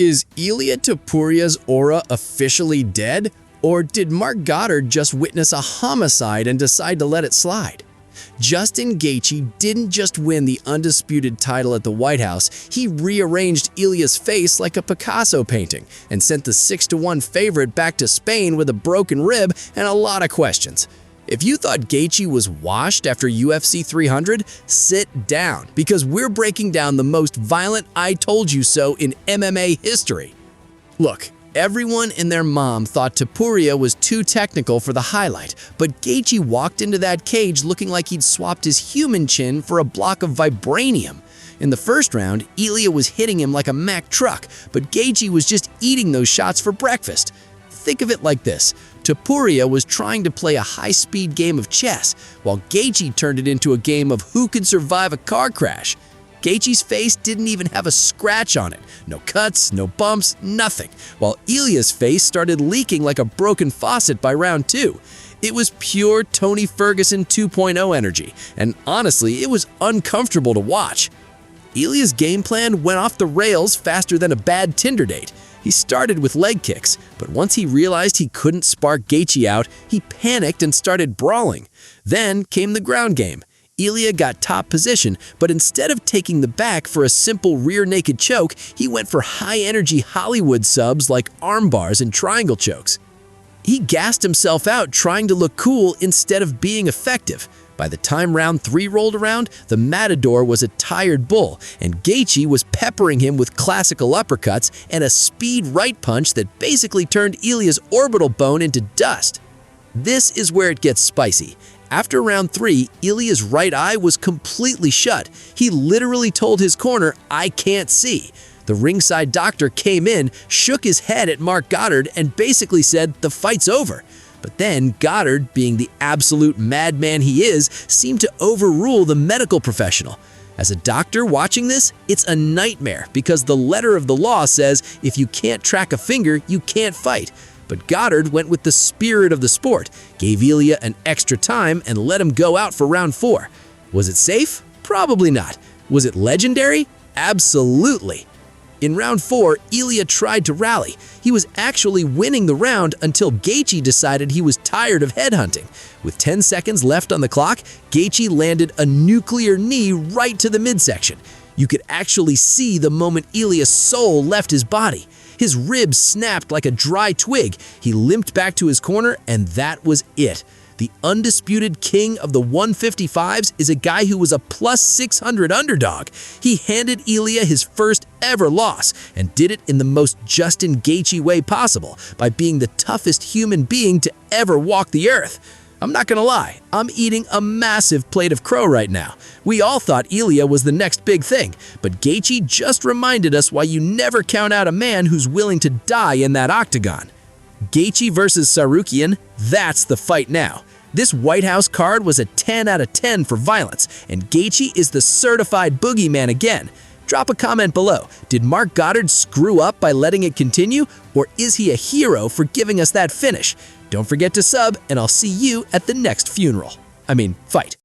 Is Ilia Topuria's aura officially dead? Or did Mark Goddard just witness a homicide and decide to let it slide? Justin Gaethje didn't just win the undisputed title at the White House, he rearranged Ilia's face like a Picasso painting and sent the 6-1 favorite back to Spain with a broken rib and a lot of questions. If you thought Gaethje was washed after UFC 300, sit down, because we're breaking down the most violent I told you so in MMA history. Look, everyone and their mom thought Topuria was too technical for the highlight, but Gaethje walked into that cage looking like he'd swapped his human chin for a block of vibranium. In the first round, Ilia was hitting him like a Mack truck, but Gaethje was just eating those shots for breakfast. Think of it like this. Topuria was trying to play a high-speed game of chess, while Gaethje turned it into a game of who could survive a car crash. Gaethje's face didn't even have a scratch on it. No cuts, no bumps, nothing. While Ilia's face started leaking like a broken faucet by round 2. It was pure Tony Ferguson 2.0 energy, and honestly, it was uncomfortable to watch. Ilia's game plan went off the rails faster than a bad Tinder date. He started with leg kicks, but once he realized he couldn't spark Gaethje out, he panicked and started brawling. Then came the ground game. Ilia got top position, but instead of taking the back for a simple rear naked choke, he went for high-energy Hollywood subs like arm bars and triangle chokes. He gassed himself out trying to look cool instead of being effective. By the time round 3 rolled around, the Matador was a tired bull, and Gaethje was peppering him with classical uppercuts and a speed right punch that basically turned Ilia's orbital bone into dust. This is where it gets spicy. After round 3, Ilia's right eye was completely shut. He literally told his corner, "I can't see." The ringside doctor came in, shook his head at Mark Goddard, and basically said the fight's over. But then Goddard, being the absolute madman he is, seemed to overrule the medical professional. As a doctor watching this, it's a nightmare because the letter of the law says if you can't track a finger, you can't fight. But Goddard went with the spirit of the sport, gave Ilia an extra time, and let him go out for round 4. Was it safe? Probably not. Was it legendary? Absolutely. In round 4, Ilia tried to rally. He was actually winning the round until Gaethje decided he was tired of headhunting. With 10 seconds left on the clock, Gaethje landed a nuclear knee right to the midsection. You could actually see the moment Ilia's soul left his body. His ribs snapped like a dry twig. He limped back to his corner, and that was it. The undisputed king of the 155s is a guy who was a plus 600 underdog. He handed Ilia his first ever loss and did it in the most Justin Gaethje way possible, by being the toughest human being to ever walk the earth. I'm not gonna lie, I'm eating a massive plate of crow right now. We all thought Ilia was the next big thing, but Gaethje just reminded us why you never count out a man who's willing to die in that octagon. Gaethje versus Sarukian, that's the fight now. This White House card was a 10 out of 10 for violence, and Gaethje is the certified boogeyman again. Drop a comment below. Did Mark Goddard screw up by letting it continue, or is he a hero for giving us that finish? Don't forget to sub, and I'll see you at the next fight.